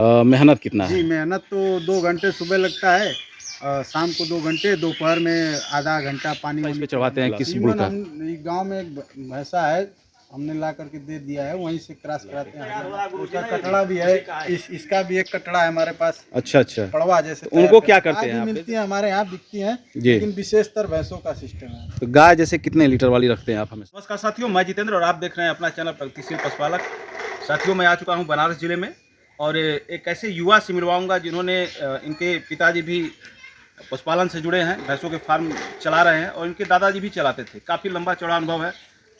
मेहनत कितना जी, है? मेहनत तो 2 घंटे सुबह लगता है, शाम को 2 घंटे, दोपहर में आधा घंटा पानी इस वानी पे चढ़वाते हैं पिलाना। किस गुड़ सीमन का? हम गाँव में एक भैंसा है, हमने ला करके दे दिया है, वहीं से क्रॉस कराते हैं हरियाणा। उसका कटड़ा भी है, इसका भी एक कटड़ा है हमारे पास, अच्छा, अच्छा। पड़वा जैसे तो तैयार उनको क्या करते हैं। करते आज हैं भी आप? मिलती है हमारे यहाँ, बिकती हैं, जी। लेकिन विशेषतर भैंसों का सिस्टम है। तो गाय जैसे कितने लीटर वाली रखते हैं आप हमेशा? नमस्कार साथियों, मैं जितेंद्र और आप देख रहे हैं अपना चैनल प्रगतिशील पशुपालक। साथियों, मैं आ चुका हूं बनारस ज़िले में और एक ऐसे युवा से मिलवाऊंगा जिन्होंने इनके पिताजी भी पशुपालन से जुड़े हैं, भैंसों के फार्म चला रहे हैं और इनके दादाजी भी चलाते थे। काफ़ी लंबा चौड़ा अनुभव है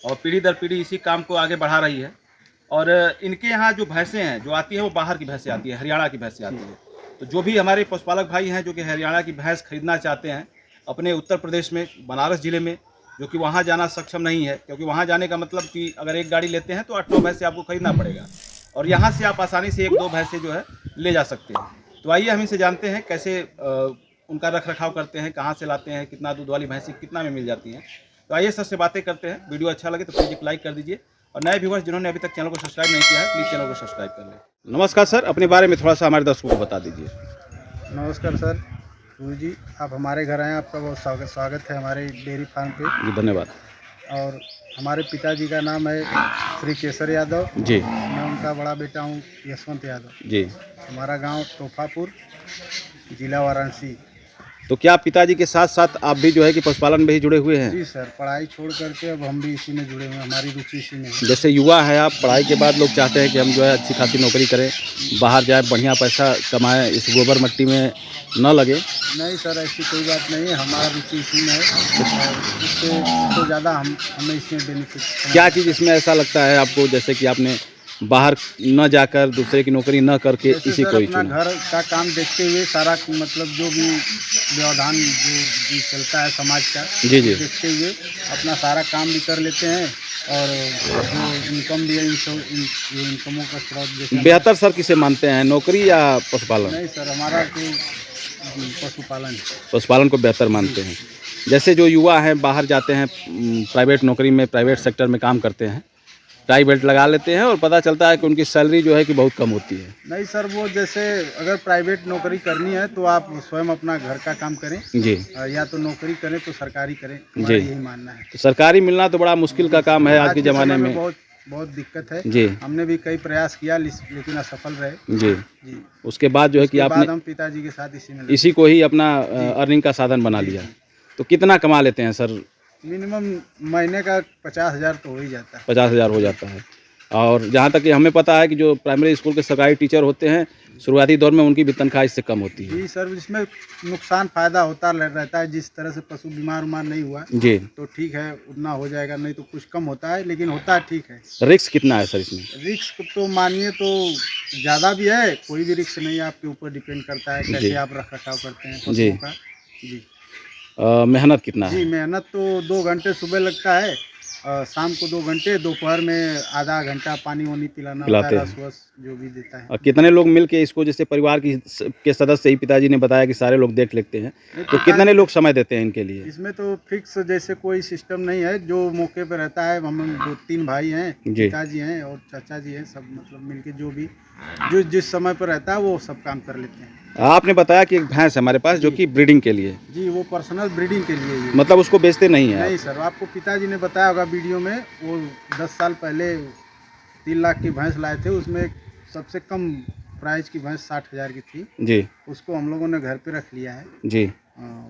और पीढ़ी दर पीढ़ी इसी काम को आगे बढ़ा रही है। और इनके यहाँ जो भैंसें हैं जो आती है वो बाहर की भैंसें आती है, हरियाणा की भैंसें आती है। तो जो भी हमारे पशुपालक भाई हैं जो कि हरियाणा की भैंस खरीदना चाहते हैं अपने उत्तर प्रदेश में बनारस ज़िले में, जो कि वहाँ जाना सक्षम नहीं है, क्योंकि वहाँ जाने का मतलब कि अगर एक गाड़ी लेते हैं तो 8-9 भैंसे आपको खरीदना पड़ेगा और यहाँ से आप आसानी से 1-2 भैंसे जो है ले जा सकते हैं। तो आइए हम इनसे जानते हैं कैसे उनका रख रखाव करते हैं, कहाँ से लाते हैं, कितना दूध वाली भैंसी कितना में मिल जाती हैं। तो आइए सर से बातें करते हैं। वीडियो अच्छा लगे तो प्लीज़ एक लाइक कर दीजिए और नए व्यूवर्स जिन्होंने अभी तक चैनल को सब्सक्राइब नहीं किया है प्लीज़ चैनल को सब्सक्राइब कर लें। नमस्कार सर, अपने बारे में थोड़ा-सा हमारे दर्शकों को बता दीजिए। नमस्कार सर, गुरु जी, आप हमारे घर आए, आपका बहुत स्वागत है हमारे डेयरी फार्म पे। जी, धन्यवाद। और हमारे पिताजी का नाम है श्री केसर यादव। जी, मैं उनका बड़ा बेटा हूँ यशवंत यादव। जी। हमारा गांव तोहफापुर, जिला वाराणसी। तो क्या पिताजी के साथ-साथ आप भी जो है कि पशुपालन में ही जुड़े हुए हैं? जी सर, पढ़ाई छोड़ करके अब हम भी इसी में जुड़े हुए हैं, हमारी रुचि इसी में है। जैसे युवा हैं आप, पढ़ाई के बाद लोग चाहते हैं कि हम जो है अच्छी खासी नौकरी करें, बाहर जाएँ, बढ़िया पैसा कमाएँ, इस गोबर मिट्टी में न लगे। नहीं सर, ऐसी कोई बात नहीं है, हमारा रुचि इसी में है और उससे ज़्यादा हमें इसमें बेनिफिट। क्या चीज़ इसमें ऐसा लगता है आपको जैसे कि आपने बाहर न जाकर दूसरे की नौकरी न करके जैसे इसी सर को ही अपना चुना? घर का काम देखते हुए सारा मतलब जो भी व्यवधान जो भी चलता है समाज का, जी, जी। देखते हुए अपना सारा काम भी कर लेते हैं और जो इनकम भी है ये इनकमों का स्रोत जैसे। बेहतर सर किसे मानते हैं, नौकरी या पशुपालन? नहीं सर, हमारा तो पशुपालन है। पशुपालन को बेहतर मानते हैं। जैसे जो युवा हैं बाहर जाते हैं, प्राइवेट नौकरी में, प्राइवेट सेक्टर में काम करते हैं, टाई बेल्ट लगा लेते हैं और पता चलता है कि उनकी सैलरी जो है कि बहुत कम होती है। नहीं सर, वो जैसे अगर प्राइवेट नौकरी करनी है तो आप स्वयं अपना घर का काम करें, जी, या तो नौकरी करें तो सरकारी करें, हमारा जी। यही मानना है। तो सरकारी मिलना तो बड़ा मुश्किल का काम है आज के ज़माने समय में। बहुत बहुत दिक्कत है। जी, हमने भी कई प्रयास किया लेकिन असफल रहे। जी। जी, उसके बाद जो है कि उसके आपने बाद हम पिताजी के साथ इसी में लगे। इसी को ही अपना अर्निंग का साधन बना जी, लिया। जी। तो कितना कमा लेते हैं सर? मिनिमम महीने का 50,000 तो हो ही जाता है। 50,000 हो जाता है। और जहाँ तक कि हमें पता है कि जो प्राइमरी स्कूल के सरकारी टीचर होते हैं, शुरुआती दौर में उनकी भी तनख्वाह इससे कम होती है। जी सर, इसमें नुकसान फ़ायदा होता रहता है। जिस तरह से पशु बीमार नहीं हुआ जी। तो ठीक है, उतना हो जाएगा, नहीं तो कुछ कम होता है, लेकिन होता है ठीक है। रिस्क कितना है सर इसमें? रिस्क तो मानिए तो ज़्यादा भी है, कोई भी रिस्क नहीं है, आपके ऊपर डिपेंड करता है कैसे जी। आप रख रखाव करते हैं जी। पशुओं का। जी। मेहनत कितना जी, है? मेहनत तो 2 घंटे सुबह लगता है, शाम को 2 घंटे, दोपहर में आधा घंटा पानी वानी पिलाना होता है, पिलाते हैं। रस-वस जो भी देता है। और कितने लोग मिल के इसको, जैसे परिवार के सदस्य ही पिताजी ने बताया कि सारे लोग देख लेते हैं, तो कितने लोग समय देते हैं इनके लिए? इसमें तो फिक्स जैसे कोई सिस्टम नहीं है, जो मौके पे रहता है। हम 2-3 भाई हैं, जी। पिताजी हैं और चाचा जी हैं, सब मतलब मिलके जो जिस समय पर रहता है वो सब काम कर लेते हैं। आपने बताया कि एक भैंस है हमारे पास जो कि ब्रीडिंग के लिए, जी, वो पर्सनल ब्रीडिंग के लिए ही। मतलब उसको बेचते नहीं हैं नहीं आप? सर, आपको पिताजी ने बताया होगा वीडियो में, वो 10 साल पहले 3 लाख की भैंस लाए थे, उसमें सबसे कम प्राइस की भैंस 60,000 की थी। जी, उसको हम लोगों ने घर पे रख लिया है। जी।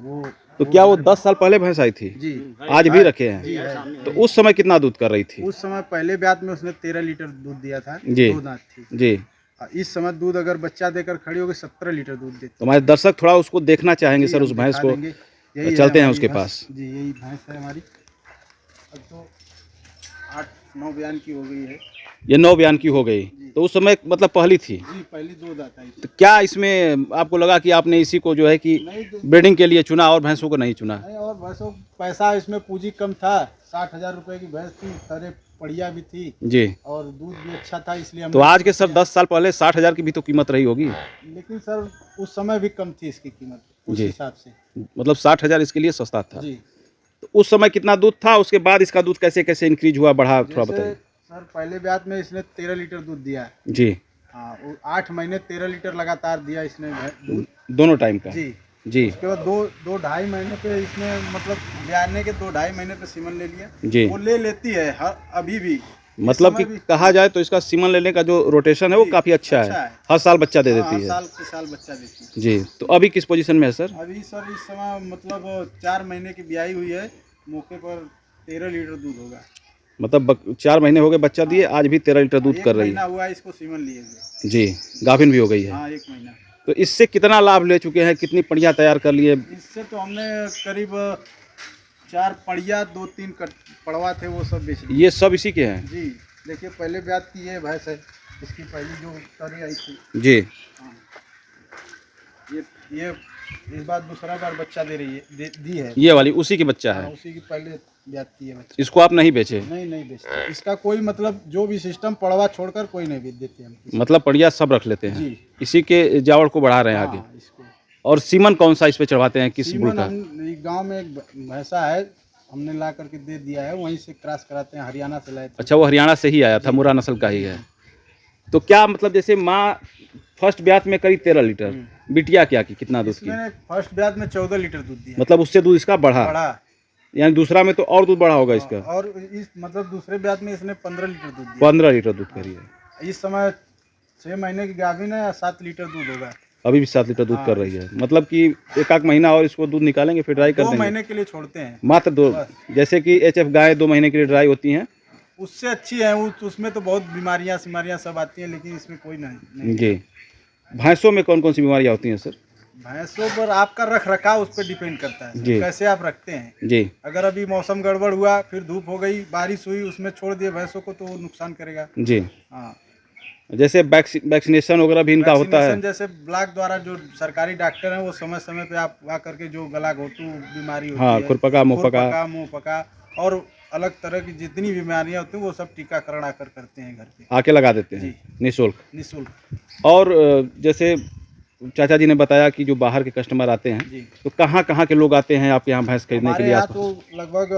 वो तो क्या वो 10 साल पहले भैंस आई थी? जी, आज भी रखे हैं? जी है। तो उस समय कितना दूध कर रही थी? उस समय पहले ब्यात में उसने 13 लीटर दूध दिया था, जी। 2 दांत थी। जी। इस समय दूध अगर बच्चा देकर खड़ी होगी 17 लीटर दूध देती तो हमारे दर्शक थोड़ा उसको देखना चाहेंगे है। सर, उस हम भैंस दिखा को। देंगे। यही चलते हैं हमारी उसके भैंस। पास। जी, यही भैंस है हमारी। अब तो 8-9 बयान की हो गई है। ये 9 बयान की हो गई, जी। तो उस समय मतलब पहली थी। जी, पहली 2 दांत आई थी। तो क्या इसमें आपको लगा कि आपने इसी को जो है कि नहीं ब्रीडिंग के लिए चुना और भैंसों को नहीं चुना? नहीं, और भैंसों पैसा इसमें पूंजी कम था, 60,000 रुपए की भैंस थी, सारे बढ़िया भी थी जी। और दूध भी अच्छा था, इसलिए तो आज के सर 10 साल पहले 60,000 की भी तो कीमत रही होगी? लेकिन सर उस समय भी कम थी इसकी कीमत उस जी। हिसाब से। मतलब 60,000 इसके लिए सस्ता था। जी। तो उस समय कितना दूध था, उसके बाद इसका दूध कैसे कैसे इंक्रीज हुआ, बढ़ा, थोड़ा जैसे बताइए। सर पहले ब्यात में इसने 13 लीटर दूध दिया है। जी, हाँ, वो 8 महीने 13 लीटर लगातार दिया इसने दूध। दोनों टाइम का? जी। जी उसके बाद दो ढाई महीने पे इसने मतलब ब्याने के 2-2.5 महीने पे सीमन ले लिया। जी। वो लेती है अभी भी। मतलब कि कहा जाए तो इसका सीमन लेने का जो रोटेशन है वो जी, काफ़ी अच्छा है। हर साल बच्चा दे देती है। साल के साल बच्चा देती है। जी। तो अभी किस पोजीशन में है सर? अभी सर इस समय मतलब 4 महीने की ब्याई हुई है, मौके पर 13 लीटर दूध होगा। मतलब 4 महीने हो गए बच्चा दिए, आज भी 13 लीटर दूध कर रही है। 1 महीना हुआ है इसको सीमन लिए हुए। जी, गाभिन भी हो गई है। हाँ, 1 महीना। तो इससे कितना लाभ ले चुके हैं, कितनी पड़िया तैयार कर लिए? इससे तो हमने करीब 4 पड़िया 2-3 पड़वा थे वो सब बेच दिए। ये सब इसी के हैं? जी, देखिए पहले ब्याज की ये भैंस है, इसकी पहली जो तरी आई थी। जी। हाँ। ये इस बार दूसरा बार बच्चा दे रही है, दी है। ये वाली उसी की बच्चा हाँ, है? उसी की पहले ब्याज की है बच्चा। इसको आप नहीं बेचे? नहीं बेचते, इसका कोई मतलब जो भी सिस्टम पड़वा छोड़कर कोई नहीं बेच देते हम। मतलब पड़िया सब रख लेते हैं? जी। इसी के जावड़ को बढ़ा रहे हैं आगे? हाँ, इसको। और सीमन कौन सा इस पे चढ़वाते हैं, किस बुल का? गांव में एक भैंसा है, हमने ला करके दे दिया है, वहीं से क्रॉस कराते हैं, हरियाणा से लाए थे। अच्छा, वो हरियाणा से ही आया था, मुर्रा नस्ल का ही है। तो क्या मतलब जैसे माँ फर्स्ट ब्यात में करीब 13 लीटर, बिटिया क्या की कितना दूध की? इसमें फर्स्ट ब्यात में 14 लीटर दूध दिया। मतलब उससे दूध इसका बढ़ा, यानी दूसरा में तो और दूध बढ़ा होगा इसका? और इस मतलब दूसरे ब्यात में इसने 15 लीटर दूध दिया। 15 लीटर दूध करी है। इस समय 6 महीने की गाभिन है, 7 लीटर दूध होगा। अभी भी 7 लीटर दूध कर रही है। मतलब कि एक महीना और इसको दूध निकालेंगे फिर ड्राई कर देंगे? 2 महीने के लिए छोड़ते हैं मात्र 2। जैसे कि एचएफ गाय 2 महीने के लिए ड्राई होती हैं, उससे अच्छी है। उसमें तो बहुत बीमारियां सब आती हैं, लेकिन इसमें कोई नहीं। जी। भैंसों में कौन कौन सी बीमारियां होती हैं सर? भैंसों पर आपका रख रखाव उस पर डिपेंड करता है, जी। कैसे आप रखते हैं। जी। अगर अभी मौसम गड़बड़ हुआ, फिर धूप हो गई, बारिश हुई, उसमें छोड़ दिए भैंसों को तो वो नुकसान करेगा। जी। हाँ, जैसे वैक्सीनेशन वगैरह भी इनका होता है? जैसे ब्लॉक द्वारा जो सरकारी डॉक्टर हैं वो समय पे आप आ करके जो गला घोटू बीमारी होती हाँ, है, खुरपका, मुंहपका, मुंह पका और अलग तरह की जितनी बीमारियां होती हैं वो सब टीकाकरण आकर करते हैं घर पे, आके लगा देते हैं जी। निःशुल्क। और जैसे चाचा जी ने बताया कि जो बाहर के कस्टमर आते हैं, जी। तो कहाँ कहाँ के लोग आते हैं आपके यहाँ भैंस खरीदने के लिए? यहाँ तो लगभग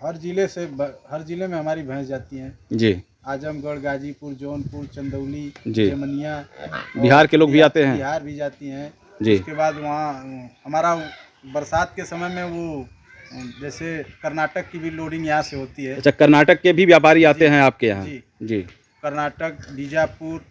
हर जिले में हमारी भैंस जाती हैं। जी। आजमगढ़, गाजीपुर, जौनपुर, चंदौली, जी। जमनिया। बिहार के लोग भी आते हैं? बिहार भी जाती हैं। जी। उसके बाद वहाँ हमारा बरसात के समय में वो जैसे कर्नाटक की भी लोडिंग यहाँ से होती है। अच्छा, कर्नाटक के भी व्यापारी आते हैं आपके यहाँ? जी। जी। कर्नाटक, बीजापुर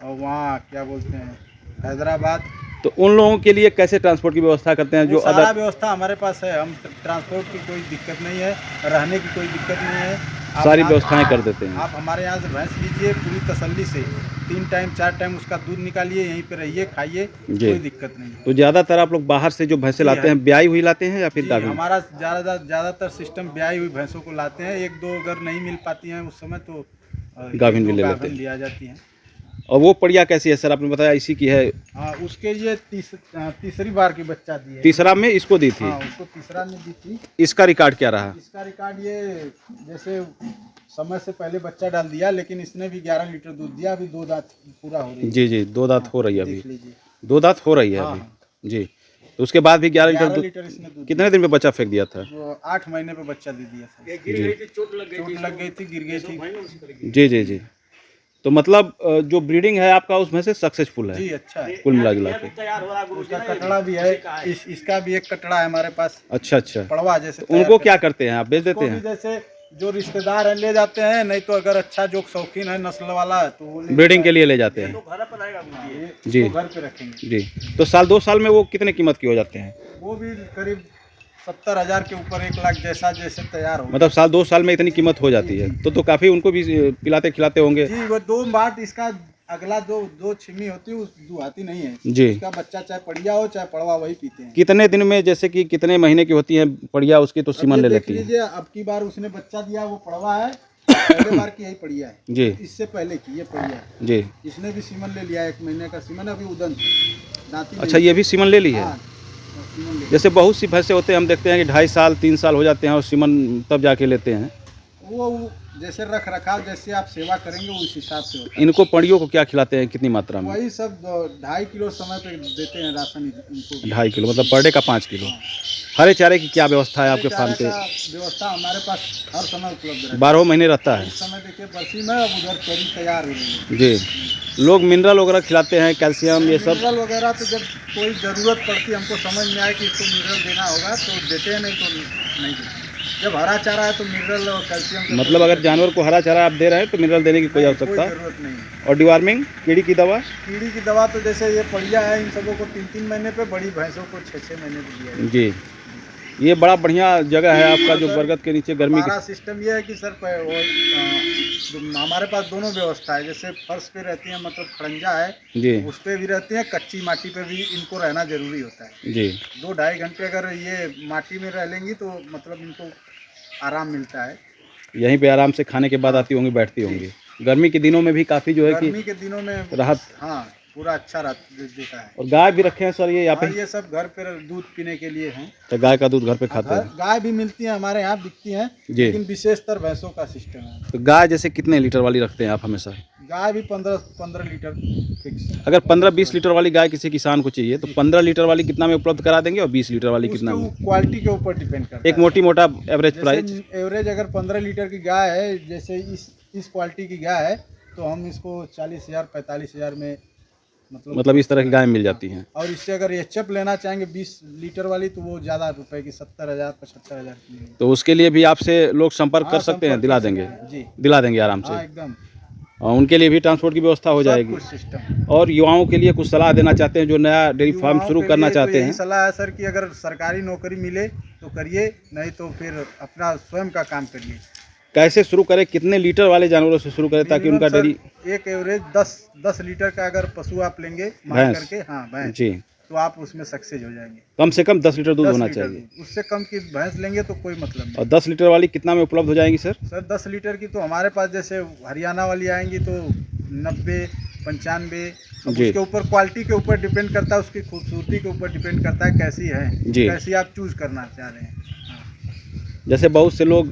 और वहाँ क्या बोलते हैं हैदराबाद। तो उन लोगों के लिए कैसे ट्रांसपोर्ट की व्यवस्था करते हैं? जो सारा व्यवस्था हमारे पास है, हम ट्रांसपोर्ट की कोई दिक्कत नहीं है, रहने की कोई दिक्कत नहीं है, सारी व्यवस्थाएं कर देते हैं। आप हमारे यहाँ से भैंस लीजिए पूरी तसल्ली से, 3 टाइम 4 टाइम उसका दूध निकालिए, यहीं पे रहिए, खाइए, कोई दिक्कत नहीं। तो ज़्यादातर आप लोग बाहर से जो भैंसें लाते हैं ब्याई हुई लाते हैं या फिर गाभिन? हमारा ज़्यादातर सिस्टम ब्याई हुई भैंसों को लाते हैं। 1-2 अगर नहीं मिल पाती हैं उस समय तो गाभिन भी ले लेते हैं, लिया जाती हैं। और वो पड़िया कैसी है सर? आपने बताया इसी की है? हाँ, उसके ये तीसरी बार की बच्चा दी है। तीसरा में इसको दी थी? हाँ, उसको तीसरा में दी थी। इसका रिकॉर्ड क्या रहा? इसका रिकॉर्ड ये जैसे समय से पहले बच्चा डाल दिया, लेकिन इसने भी 11 लीटर दूध दिया। अभी 2 दांत पूरा हो रही है। जी जी, 2 दांत हो रही है अभी? 2 दांत हो रही है हाँ, अभी। जी। तो उसके बाद भी 11 लीटर लीटर इसने दूध। कितने दिन में बच्चा फेंक दिया था? 8 महीने पे बच्चा दे दिया था। चोट लग गई थी, गिर गई थी। जी जी जी। तो मतलब जो ब्रीडिंग है आपका उसमें से सक्सेसफुल है? जी, अच्छा है। कुल मिला जुला के उसका कटड़ा भी है, इसका भी एक कटड़ा है हमारे पास। अच्छा अच्छा। पड़वा जैसे तो उनको क्या करते हैं आप, बेच देते हैं? जैसे जो रिश्तेदार है ले जाते हैं, नहीं तो अगर अच्छा जो शौकीन है नस्ल वाला तो वो ब्रीडिंग के लिए ले जाते हैं? जी, घर पे रखेंगे। जी। तो साल 2 साल में वो कितने कीमत के हो जाते हैं? वो भी करीब 70,000 के ऊपर 1 लाख जैसे तैयार हो। मतलब साल 2 साल में इतनी कीमत हो जाती है, तो काफी उनको भी पिलाते खिलाते होंगे? जी, वो 2 बाट इसका अगला दो छिमी होती है, उस दुहाती नहीं है जी। इसका बच्चा चाहे पड़िया हो चाहे पड़वा वही पीते हैं। कितने दिन में, जैसे कि कितने महीने की होती है पड़िया उसकी तो सीमन ले लेती है? लीजिए, अब की बार उसने बच्चा दिया वो पड़वा है, पहले बार की यही पड़िया है जी। इससे पहले की ये पड़िया है जी। इसने भी सीमन ले लिया, 1 महीने का सीमन अभी उदन दांती। अच्छा, ये भी सीमन ले ली है? हाँ, सीमन ले। जैसे बहुत सी भैंसे होते हैं, हम देखते हैं कि 2.5 साल 3 साल हो जाते हैं और सीमन तब जाके लेते हैं। वो जैसे रख रखाव जैसे आप सेवा करेंगे उस हिसाब से होता है। इनको पड़ियों को क्या खिलाते हैं, कितनी मात्रा में? वही सब 2.5 किलो समय पे देते हैं राशन इनको। 2.5 किलो मतलब पर डे का 5 किलो? हरे चारे की क्या व्यवस्था है आपके फार्म चारे पे? का व्यवस्था हमारे पास हर समय उपलब्ध रहता 12 महीने रहता है। है? इस समय देखिए बरसी में अब उधर चरी तैयार हो रही है। जी। लोग मिनरल वगैरह खिलाते हैं, कैल्शियम ये सब? मिनरल वगैरह तो जब कोई ज़रूरत पड़ती है, हमको समझ में आए कि इसको मिनरल देना होगा तो देते हैं, नहीं तो नहीं देते। जब हरा चारा है तो मिनरल और कैल्शियम की मतलब अगर जानवर को हरा चारा आप दे रहे हैं तो मिनरल देने की कोई कोई आवश्यकता? ज़रूरत नहीं है। और डिवार्मिंग कीड़ी की दवा? कीड़ी की दवा तो जैसे ये पड़िया है, इन सबों को 3-3 महीने पे, बड़ी भैंसों को 6-6 महीने पे दिया है। जी। ये बड़ा बढ़िया जगह है आपका जो सर, बरगद के नीचे गर्मी हमारा सिस्टम ये है कि सर हमारे पास दोनों व्यवस्था है। जैसे फर्श पे रहती है, मतलब खड़ंजा है, जी उस पे भी रहती है, कच्ची माटी पे भी इनको रहना जरूरी होता है। जी 2-2.5 घंटे अगर ये माटी में रह लेंगी तो मतलब इनको आराम मिलता है। यहीं पे आराम से खाने के बाद आती होंगी, बैठती होंगी। गर्मी के दिनों में भी काफ़ी जो है कि गर्मी के दिनों में राहत। हाँ, पूरा अच्छा देता है। और गाय भी रखे हैं सर ये यहाँ पे? और ये सब घर पे दूध पीने के लिए हैं। तो गाय का दूध घर पे खाते हैं? गाय भी मिलती है हमारे यहाँ, बिकती हैं, जी। लेकिन विशेषतर भैंसों का सिस्टम है। तो गाय जैसे कितने लीटर वाली रखते हैं आप हमेशा? गाय भी 15 लीटर फिक्स। अगर 15-20 लीटर वाली गाय किसी किसान को चाहिए तो 15 लीटर वाली कितना में उपलब्ध करा देंगे और 20 लीटर वाली कितना में? क्वालिटी के ऊपर डिपेंड करता है। एक मोटी मोटा एवरेज प्राइस? जैसे एवरेज अगर 15 लीटर की गाय है, जैसे इस क्वालिटी की गाय है, तो हम इसको 40,000 45,000 में मतलब इस तरह की गाय मिल जाती हैं। और इससे अगर एचएफ लेना चाहेंगे 20 लीटर वाली, तो वो ज़्यादा रुपए की 70,000 75,000 की। तो उसके लिए भी आपसे लोग संपर्क हाँ, कर सकते हैं? दिला देंगे? जी, दिला देंगे आराम हाँ से? एकदम। और उनके लिए भी ट्रांसपोर्ट की व्यवस्था हो जाएगी? कुछ सिस्टम। और युवाओं के लिए कुछ सलाह देना चाहते हैं जो नया डेयरी फार्म शुरू करना चाहते हैं? सलाह है सर कि अगर सरकारी नौकरी मिले तो करिए, नहीं तो फिर अपना स्वयं का काम करिए। कैसे शुरू करें, कितने लीटर वाले जानवरों से शुरू करें ताकि उनका डेयरी? एक एवरेज 10 लीटर का अगर पशु आप लेंगे मान करके, हाँ भैंस, जी, तो आप उसमें सक्सेस हो जाएंगे। कम से कम 10 लीटर दूध 10 होना लीटर चाहिए। दूध। उससे कम की भैंस लेंगे तो कोई मतलब नहीं। और 10 लीटर वाली कितना में उपलब्ध हो जाएंगी सर? सर 10 लीटर की तो हमारे पास जैसे हरियाणा वाली आएंगी तो 90 95। जी। उसके ऊपर क्वालिटी के ऊपर डिपेंड करता है, उसकी खूबसूरती के ऊपर डिपेंड करता है कैसी है, जी। कैसी आप चूज करना चाह रहे हैं। जैसे बहुत से लोग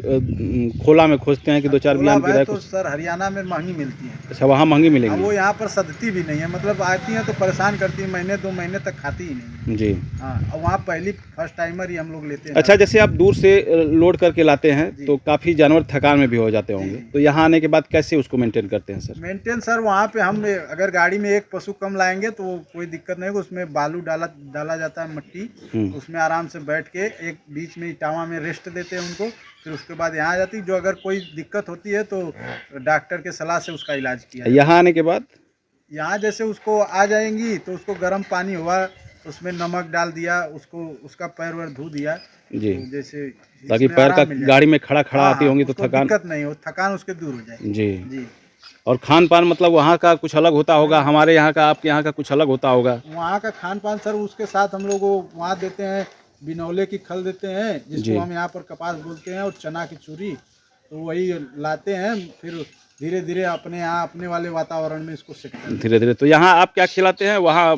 खोला में खोजते हैं कि 2-4 बयान की राय तो कुछ। सर हरियाणा में महंगी मिलती है। अच्छा, वहाँ महंगी अब मिलेंगी? वो यहाँ पर सदती भी नहीं है, मतलब आती हैं तो परेशान करती हैं, महीने 2 महीने तक खाती ही नहीं। जी। हाँ, और वहाँ पहली फर्स्ट टाइमर ही हम लोग लेते हैं। अच्छा, जैसे आप दूर से लोड करके लाते हैं जी। तो काफ़ी जानवर थकान में भी हो जाते होंगे, जी। तो यहाँ आने के बाद कैसे उसको मेंटेन करते हैं सर? मेंटेन सर वहाँ पे हम अगर गाड़ी में एक पशु कम लाएंगे तो कोई दिक्कत नहीं होगी। उसमें बालू डाला जाता है, मट्टी, उसमें आराम से बैठ के एक बीच में इटावा में रेस्ट देते हैं उनको। फिर उसके बाद यहाँ आ जाती, जो अगर कोई दिक्कत होती है तो डॉक्टर के सलाह से उसका इलाज किया। यहाँ आने के बाद यहाँ जैसे उसको आ जाएंगी तो उसको गर्म पानी हुआ, उसमें नमक डाल दिया, उसका पैर वैर धो दिया जी, तो जैसे ताकि पैर का गाड़ी में खड़ा आती होंगी तो उसको थकान दिक्कत नहीं हो, थकान उसके दूर हो जाए। जी। जी। और खान पान मतलब वहाँ का कुछ अलग होता होगा, हमारे यहाँ का आपके यहाँ का कुछ अलग होता होगा? वहाँ का खान पान सर, उसके साथ हम लोग वहाँ देते हैं बिनौले की खल देते हैं, जिसको हम यहाँ पर कपास बोलते हैं, और चना की चूरी, तो वही लाते हैं। फिर धीरे धीरे अपने यहाँ अपने वाले वातावरण में इसको सेट करते हैं। धीरे धीरे। तो यहाँ आप क्या खिलाते हैं? वहाँ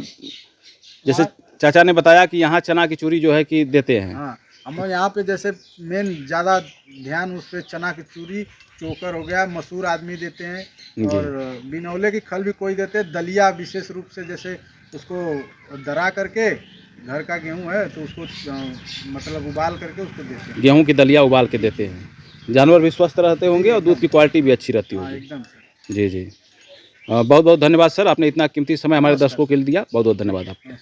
जैसे चाचा ने बताया कि यहाँ चना की चूरी जो है कि देते हैं। हाँ, हम यहाँ पे जैसे मेन ज़्यादा ध्यान उस पर चना की चूरी, चोकर हो गया, मसूर आदमी देते हैं, और बिनौले की खल भी कोई देते हैं। दलिया विशेष रूप से, जैसे उसको दरा करके, घर का गेहूं है तो उसको मतलब उबाल करके उसको देते हैं। गेहूं की दलिया उबाल के देते हैं। जानवर भी स्वस्थ रहते होंगे और दूध की क्वालिटी भी अच्छी रहती हाँ, होगी। एकदम सर। जी जी। बहुत बहुत धन्यवाद सर, आपने इतना कीमती समय हमारे दर्शकों के लिए दिया। बहुत बहुत धन्यवाद आपका।